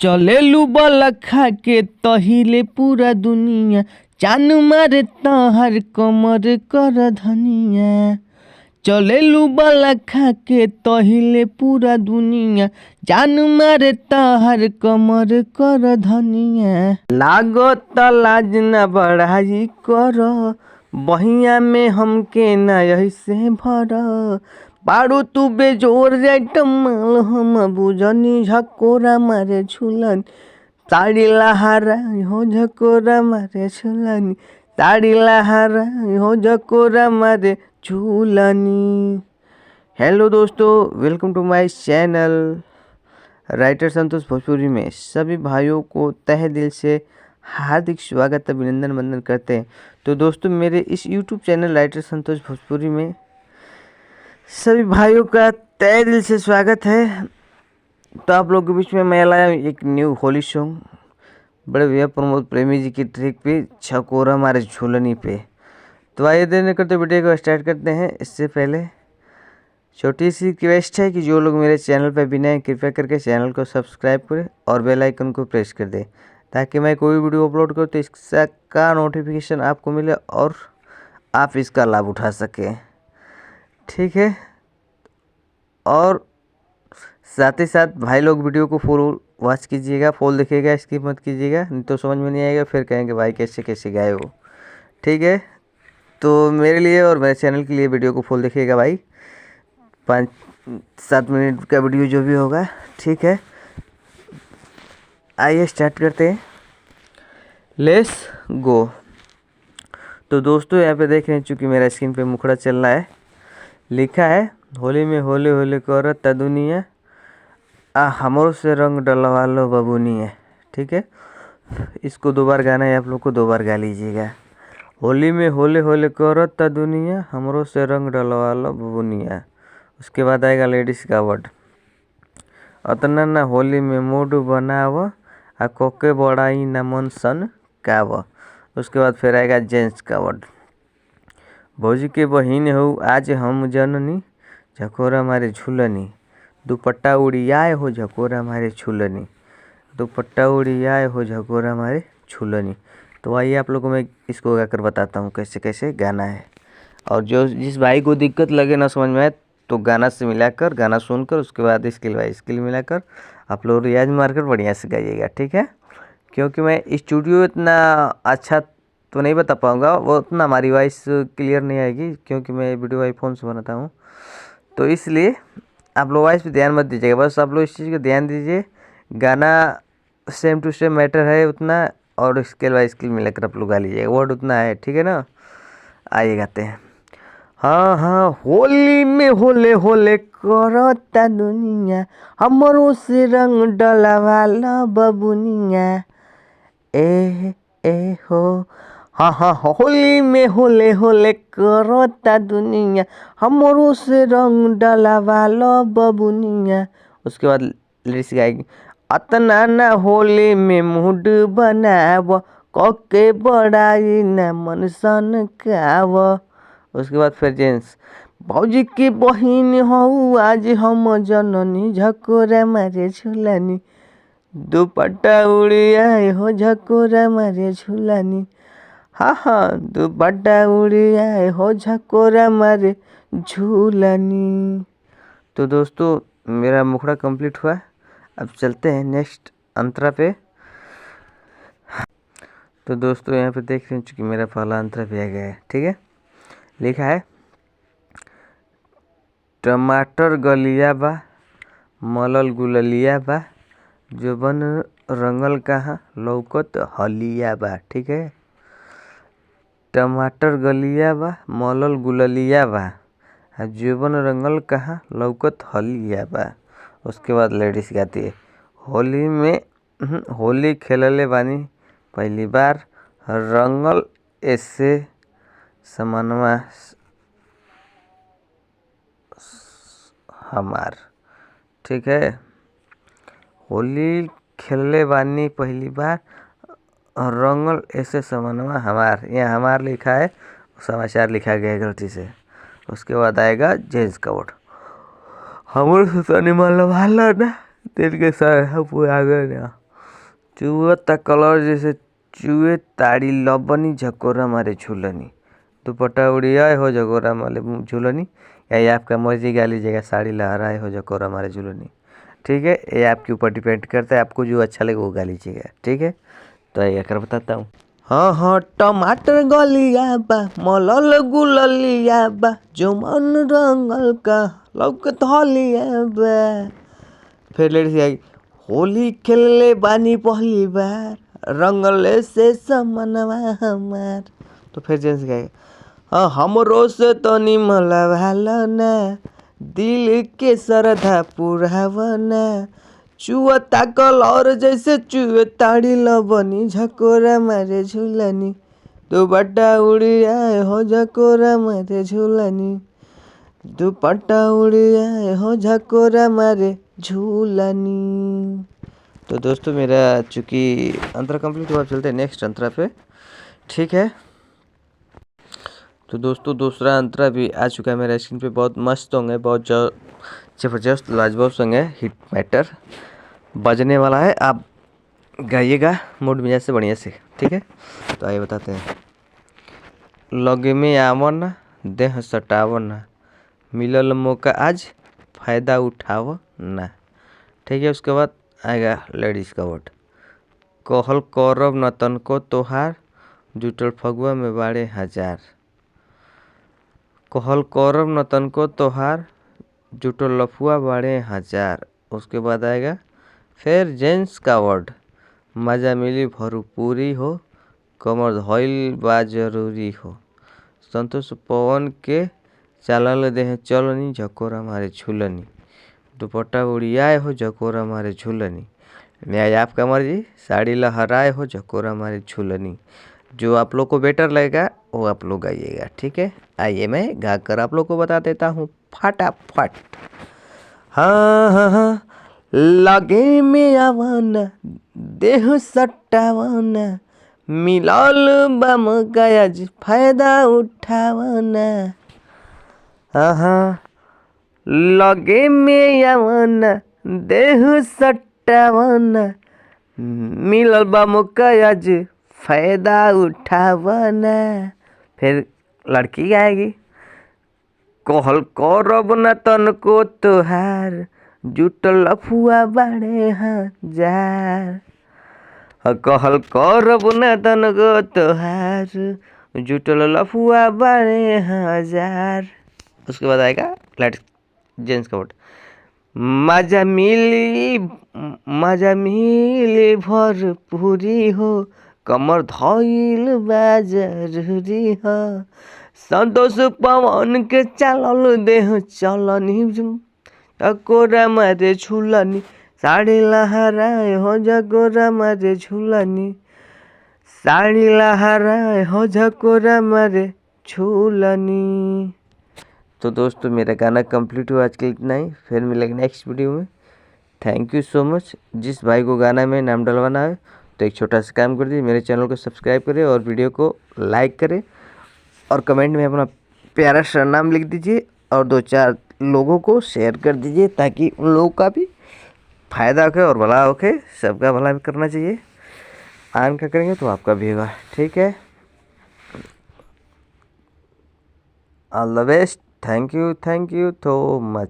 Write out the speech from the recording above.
चलेलू बल खा के तहिले पूरा दुनिया, चान मारे तहर कमर कर धनिया। चलेलू बल खा के तहिले पूरा दुनिया, जान मारे तहर कमर कर धनिया। लागत लाज न बढ़ाई कर, बहिया में हमके न ऐसे भर। बारू तू बेजोर माल हम बुझनी, झकोरा मारे झूलन ताड़ी लहारा हो, झकोरा मारे झूलनी ताड़ी लहारा हो, झकोरा मारे झूलनी। हेलो दोस्तों, welcome to my channel writer Santosh Bhojpuri में सभी भाइयों को तहे दिल से हार्दिक स्वागत अभिनंदन वंदन करते हैं। तो दोस्तों, मेरे इस YouTube channel writer Santosh Bhojpuri में सभी भाइयों का तहे दिल से स्वागत है। तो आप लोगों के बीच में मैं लाया एक न्यू होली सॉन्ग, बड़े भैया प्रमोद प्रेमी जी की ट्रिक पे, छकोरा मारे झूलनी पे। तो आइए देर न करते वीडियो को स्टार्ट करते हैं। इससे पहले छोटी सी रिक्वेस्ट है कि जो लोग मेरे चैनल पर भी नए, कृपया करके चैनल को सब्सक्राइब करें और बेल आइकन को प्रेस कर दें, ताकि मैं कोई वीडियो अपलोड करूँ तो इसका नोटिफिकेशन आपको मिले और आप इसका लाभ उठा सकें। ठीक है, और साथ ही साथ भाई लोग वीडियो को फुल वॉच कीजिएगा, फुल देखिएगा, स्किप मत कीजिएगा, नहीं तो समझ में नहीं आएगा, फिर कहेंगे भाई कैसे कैसे गाए हो। ठीक है, तो मेरे लिए और मेरे चैनल के लिए वीडियो को फुल देखिएगा भाई, 5-7 मिनट का वीडियो जो भी होगा। ठीक है, आइए स्टार्ट करते हैं, लेट्स गो। तो दोस्तों, यहाँ पे देख रहे हैं, चूँकि मेरा स्क्रीन पे मुखड़ा चल रहा है, लिखा है होली में होले होले करत दुनिया, हमरो से रंग डलवा लो बबुनिया। ठीक है, इसको 2 बार गाना है, आप लोग को 2 बार गा लीजिएगा। होली में होले होले करत दुनिया, हमरो से रंग डलवा लो बबुनिया। उसके बाद आएगा लेडीज़ का वर्ड, अतना ना होली में मूड बनाव, आ कोके बड़ाई ना मन सन काव। उसके बाद फिर आएगा जेंट्स का वर्ड, भौजी के बहिन हो आज हम जननी, झकोरा मारे झूलनी, दुपट्टा उड़ियाए हो झकोरा मारे झूलनी, दुपट्टा उड़ियाए हो झकोरा मारे झूलनी। तो आइए आप लोगों को मैं इसको गाकर बताता हूँ कैसे कैसे गाना है। और जो जिस भाई को दिक्कत लगे ना समझ में आए, तो गाना से मिलाकर, गाना सुनकर उसके बाद स्किल बाय स्किल मिलाकर आप लोग रियाज मारकर बढ़िया से गाइएगा। ठीक है, क्योंकि मैं स्टूडियो इतना अच्छा तो नहीं बता पाऊँगा, वो उतना हमारी वॉइस क्लियर नहीं आएगी, क्योंकि मैं वीडियो आईफोन से बनाता हूँ, तो इसलिए आप लोग वॉइस पे ध्यान मत दीजिएगा। बस आप लोग इस चीज़ का ध्यान दीजिए, गाना सेम टू सेम मैटर है उतना, और स्केल बाय स्केल मिलाकर आप लोग गा लीजिएगा, वर्ड उतना है। ठीक है ना, आइए गाते हैं। हाँ हाँ, होली में होले होले करता दुनिया, हमरो से रंग डलवा लो बबुनिया। ए हो, हाँ हाँ, होली में होले होले करता दुनिया, हमरो से रंग डलवा लो बबुनिया। उसके बाद लिरिक्स गाएगी, अतना ना होली में मूड बनाव, कोके बड़ाई न मन सन काव। उसके बाद फिर जेंट्स, भौजी की बहिन हो आज हम जननी, झकोरा मारे झूलनी, दुपट्टा उड़ियाए हो झकोरा मारे झूलनी। हाँ हाँ, दुपट्टा उड़ियाए हो झकोरा मारे झूलनी। तो दोस्तों, मेरा मुखड़ा कंप्लीट हुआ, अब चलते हैं नेक्स्ट अंतरा पे। तो दोस्तों, यहाँ पे देख रहे हैं, चूँकि मेरा पहला अंतरा भी आ गया है। ठीक है, लिखा है, टमाटर गलिया बा, मलल गुललिया बा, जोबन रंगल कहाँ लौकत हलिया बा। ठीक है, टमाटर गलिया बा, मलल गुललिया बा, जोबन रंगल कहाँ लौकत हलिया बा। उसके बाद लेडीज गाती है, होली में होली खेलले बानी पहली बार, रंगल ऐसे समनवा हमार। ठीक है, होली खेलले बानी पहली बार, रंगल ऐसे समनवा हमार। यहाँ हमार लिखा है, समाचार लिखा गया है गलती से। उसके बाद आएगा जेंट्स का वर्ड, हमर से तनी मन लवाला ना, तेल के साथ आ गए ना, चुवता कलर जैसे चुए ताड़ी लबनी झकोरा मारे झूलनी, दुपट्टा उड़ियाए हो झकोरा मारे झूलनी, या ये आपका मर्जी गा लीजिएगा, साड़ी लहराए हो झकोरा मारे झूलनी। ठीक है, ये आपके ऊपर डिपेंड करता है, आपको जो अच्छा लगे वो गा लीजिएगा। ठीक है, तो ये कर बताता हूँ। हाँ हाँ टमाटर गलिया बा मलल गुललिया बा जो मन रंगल का लौकत हलिया बा। फिर लेडी आई, होली खेलले बानी पहली बार रंगले से समनवा हमार। तो फिर जेंट्स गए, हाँ हमरो से तनी मलवालना दिल के श्रद्धा पुरावना, चुअता कलर जैसे चुए ताड़ी लबनी झकोरा मारे झूलनी, दुपट्टा उड़ियाए हो झकोरा मारे झूलनी, दुपट्टा उड़ियाए हो झकोरा मारे झूलनी। तो दोस्तों मेरा चूँकि अंतरा कंप्लीट हुआ, चलते हैं नेक्स्ट अंतरा पे। ठीक है, तो दोस्तों दूसरा अंतरा भी आ चुका है मेरा स्क्रीन पे। बहुत मस्त सॉन्ग है, बहुत ज़बरदस्त लाजवाब सॉन्ग है, हिट मैटर बजने वाला है, आप गाइएगा मूड मिजाज से बढ़िया से। ठीक है, तो आइए बताते हैं। लगे में आवना देह सटावना मिलल मौका आज फ़ायदा उठाव ना। ठीक है, उसके बाद आएगा लेडीज़ का वर्ड, कहल करब न तनको तोहार जुटल फगुआ में बाड़े हजार, कहल करब न तनको तोहार जुटल लफुआ बाड़े हजार। उसके बाद आएगा फिर जेंट्स का वर्ड, मजा मिली भरपूरी हो कमर धइल बा जरूरी हो, संतोष पवन के चालल देह चलनी झकोरा मारे झूलनी, दुपट्टा उड़ियाए हो झकोरा मारे झूलनी, मैं आपका मर्जी साड़ी लहराए हो झकोरा मारे झूलनी। जो आप लोग को बेटर लगेगा वो आप लोग गाइएगा। ठीक है, आइए मैं गा कर आप लोग को बता देता हूँ फटाफट। हाँ हाँ हाँ लगे में आवना देह सटावना मिलल बम गयाज फायदा उठावना। हाँ हाँ लगे में आवना देह सटावना मिलल बम गयाज फायदा उठावना। फिर लड़की गाएगी, कहल करब न तनको तोहार जुटल लफुआ बाड़े हजार, कहल करब न तनको तोहार जुटल लफुआ बाड़े हजार। उसके बाद आएगा जेंट्स का वर्ड, मजा मिली भरपूरी हो कमर धइल बा जरूरी हो, संतोष पवन के चालल देह चलनी झकोरा मारे झूलनी, साड़ी लहराए हो झकोरा मारे झूलनी, साड़ी लहराए हो झकोरा मारे झूलनी। तो दोस्तों मेरा गाना कंप्लीट हुआ, आज के लिए इतना ही, फिर मिलेंगे नेक्स्ट वीडियो में। Thank you so much. जिस भाई को गाना में नाम डलवाना है तो एक छोटा सा काम कर दीजिए, मेरे चैनल को सब्सक्राइब करें और वीडियो को लाइक करें और कमेंट में अपना प्यारा सा नाम लिख दीजिए और 2-4 लोगों को शेयर कर दीजिए ताकि उन लोगों का भी फ़ायदा हो और भला हो, सबका भला भी करना चाहिए। आन का करेंगे तो आपका भी होगा। ठीक है, all the best, thank you so much.